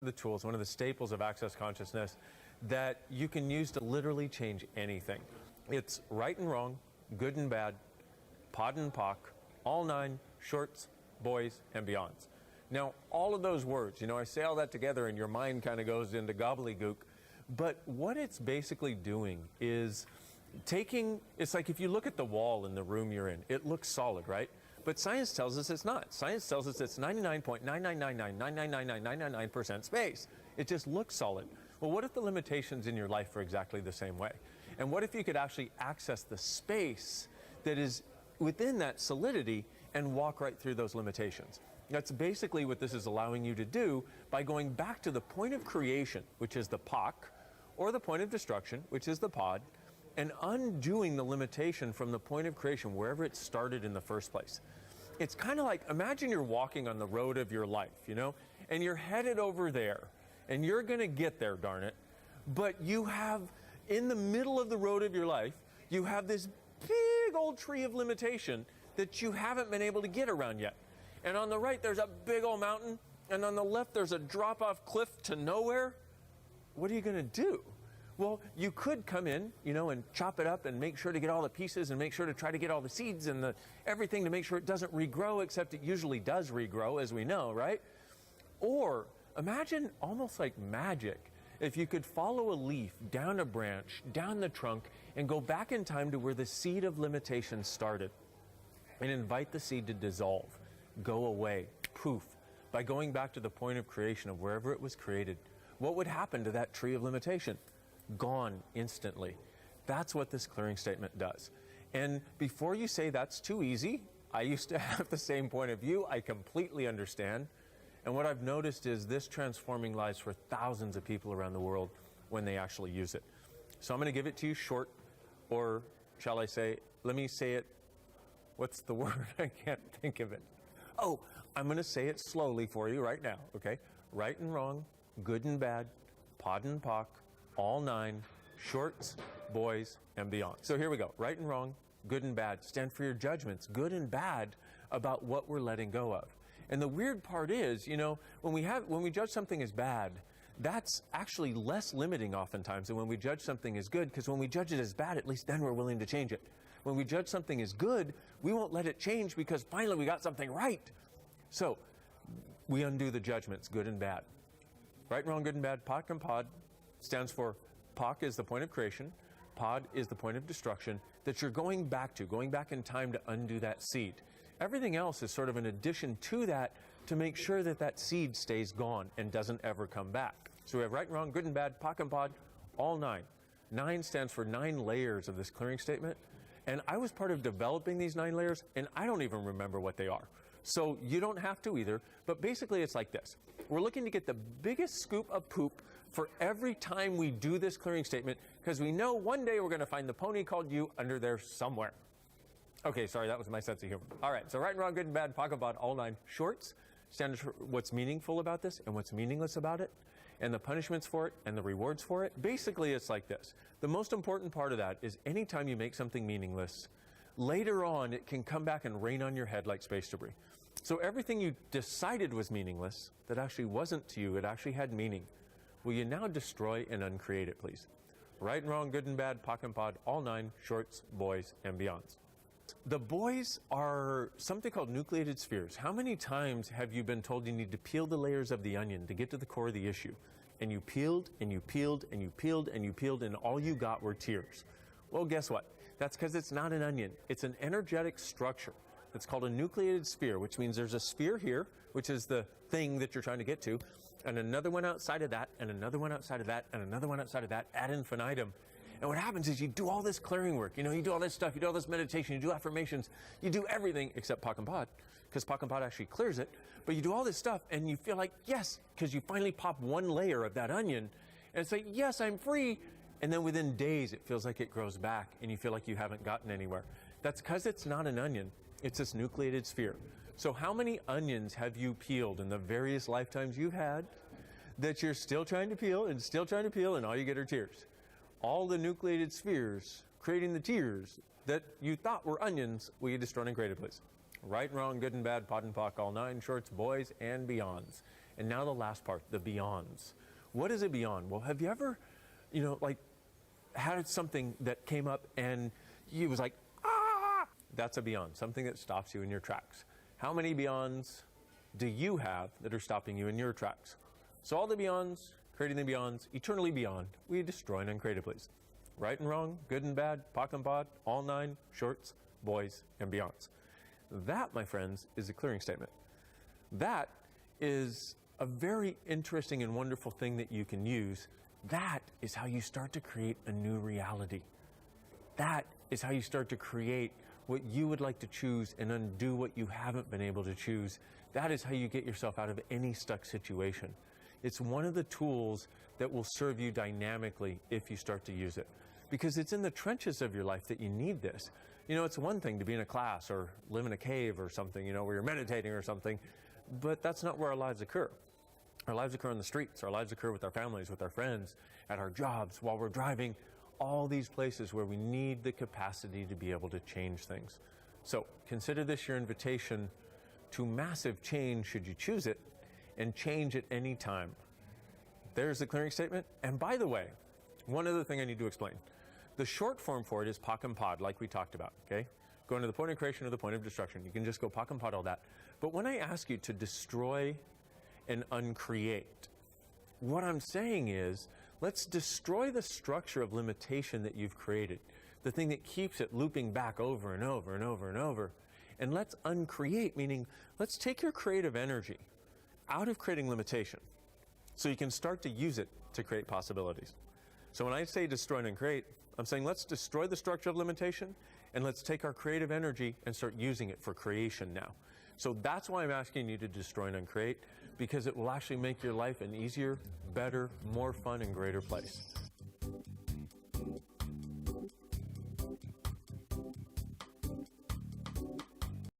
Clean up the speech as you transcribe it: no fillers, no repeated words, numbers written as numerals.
The tools, one of the staples of access consciousness that you can use to literally change anything. It's right and wrong, good and bad, pod and pock, all nine, shorts, boys, and beyonds. Now, all of those words, I say all that together and your mind kind of goes into gobbledygook, but what it's basically doing is it's like if you look at the wall in the room you're in, it looks solid, right? But science tells us it's not. Science tells us it's 99.999999999% space. It just looks solid. Well, what if the limitations in your life are exactly the same way? And what if you could actually access the space that is within that solidity and walk right through those limitations? That's basically what this is allowing you to do by going back to the point of creation, which is the POC, or the point of destruction, which is the pod, and undoing the limitation from the point of creation, wherever it started in the first place. It's kind of like, imagine you're walking on the road of your life, and you're headed over there, and you're going to get there, darn it. But you have, in the middle of the road of your life, you have this big old tree of limitation that you haven't been able to get around yet. And on the right, there's a big old mountain, and on the left, there's a drop-off cliff to nowhere. What are you going to do? Well, you could come in, and chop it up and make sure to get all the pieces and make sure to try to get all the seeds and everything to make sure it doesn't regrow, except it usually does regrow, as we know, right? Or imagine almost like magic, if you could follow a leaf down a branch, down the trunk, and go back in time to where the seed of limitation started and invite the seed to dissolve, go away, poof, by going back to the point of creation of wherever it was created. What would happen to that tree of limitation? Gone instantly. That's what this clearing statement does. And before you say that's too easy, I used to have the same point of view. I completely understand. And what I've noticed is this transforming lives for thousands of people around the world when they actually use it. So I'm going to give it to you short, or shall I say, let me say it, what's the word? I can't think of it. Oh, I'm going to say it slowly for you right now, okay? Right and wrong, good and bad, pod and pock, all nine, shorts, boys, and beyond. So here we go. Right and wrong, good and bad. Stand for your judgments, good and bad, about what we're letting go of. And the weird part is, when we judge something as bad, that's actually less limiting oftentimes than when we judge something as good, because when we judge it as bad, at least then we're willing to change it. When we judge something as good, we won't let it change because finally we got something right. So we undo the judgments, good and bad. Right and wrong, good and bad, POC and pod stands for POC is the point of creation, pod is the point of destruction that you're going back in time to undo that seed. Everything else is sort of an addition to that to make sure that that seed stays gone and doesn't ever come back. So we have right and wrong, good and bad, POC and pod, all nine. 9 stands for 9 layers of this clearing statement. And I was part of developing these 9 layers, and I don't even remember what they are. So you don't have to either, but basically it's like this. We're looking to get the biggest scoop of poop for every time we do this clearing statement, because we know one day we're going to find the pony called you under there somewhere. Okay, sorry, that was my sense of humor. All right, so right and wrong, good and bad, POC and pod, all 9. Shorts stands for what's meaningful about this and what's meaningless about it, and the punishments for it and the rewards for it. Basically, it's like this. The most important part of that is anytime you make something meaningless, later on, it can come back and rain on your head like space debris. So everything you decided was meaningless, that actually wasn't to you, it actually had meaning. Will you now destroy and uncreate it, please? Right and wrong, good and bad, POC and pod, all 9, shorts, boys, and beyonds. The boys are something called nucleated spheres. How many times have you been told you need to peel the layers of the onion to get to the core of the issue? And you peeled, and you peeled, and you peeled, and you peeled, and all you got were tears. Well, guess what? That's because it's not an onion. It's an energetic structure. It's called a nucleated sphere, which means there's a sphere here, which is the thing that you're trying to get to, and another one outside of that, and another one outside of that, and another one outside of that, ad infinitum. And what happens is you do all this clearing work, you do all this stuff, you do all this meditation, you do affirmations, you do everything except POC and pod, because POC and pod actually clears it, but you do all this stuff and you feel like, yes, because you finally pop one layer of that onion, and it's like, yes, I'm free, and then within days it feels like it grows back and you feel like you haven't gotten anywhere. That's because it's not an onion, it's this nucleated sphere. So how many onions have you peeled in the various lifetimes you've had that you're still trying to peel and still trying to peel, and all you get are tears? All the nucleated spheres creating the tears that you thought were onions, will you destroy and create it, please? Right and wrong, good and bad, pod and pock, all 9, shorts, boys, and beyonds. And now the last part, the beyonds. What is a beyond? Well, have you ever, like had something that came up and you was like, ah, that's a beyond, something that stops you in your tracks. How many beyonds do you have that are stopping you in your tracks? So all the beyonds, creating the beyonds, eternally beyond, we destroy and uncreate it, please. Right and wrong, good and bad, POC and POD, all nine, shorts, boys, and beyonds. That, my friends, is a clearing statement. That is a very interesting and wonderful thing that you can use. That is how you start to create a new reality. That is how you start to create what you would like to choose and undo what you haven't been able to choose. That is how you get yourself out of any stuck situation. It's one of the tools that will serve you dynamically if you start to use it. Because it's in the trenches of your life that you need this. It's one thing to be in a class or live in a cave or something, where you're meditating or something, but that's not where our lives occur. Our lives occur on the streets. Our lives occur with our families, with our friends, at our jobs, while we're driving, all these places where we need the capacity to be able to change things. So consider this your invitation to massive change should you choose it, and change at any time. There's the clearing statement. And by the way, one other thing I need to explain. The short form for it is POC and POD, like we talked about, okay? Going to the point of creation or the point of destruction. You can just go POC and POD all that. But when I ask you to destroy and uncreate, what I'm saying is, let's destroy the structure of limitation that you've created, the thing that keeps it looping back over and over and over and over. And let's uncreate, meaning let's take your creative energy out of creating limitation so you can start to use it to create possibilities. So when I say destroy and uncreate, I'm saying let's destroy the structure of limitation and let's take our creative energy and start using it for creation now. So that's why I'm asking you to destroy and uncreate, because it will actually make your life an easier, better, more fun, and greater place.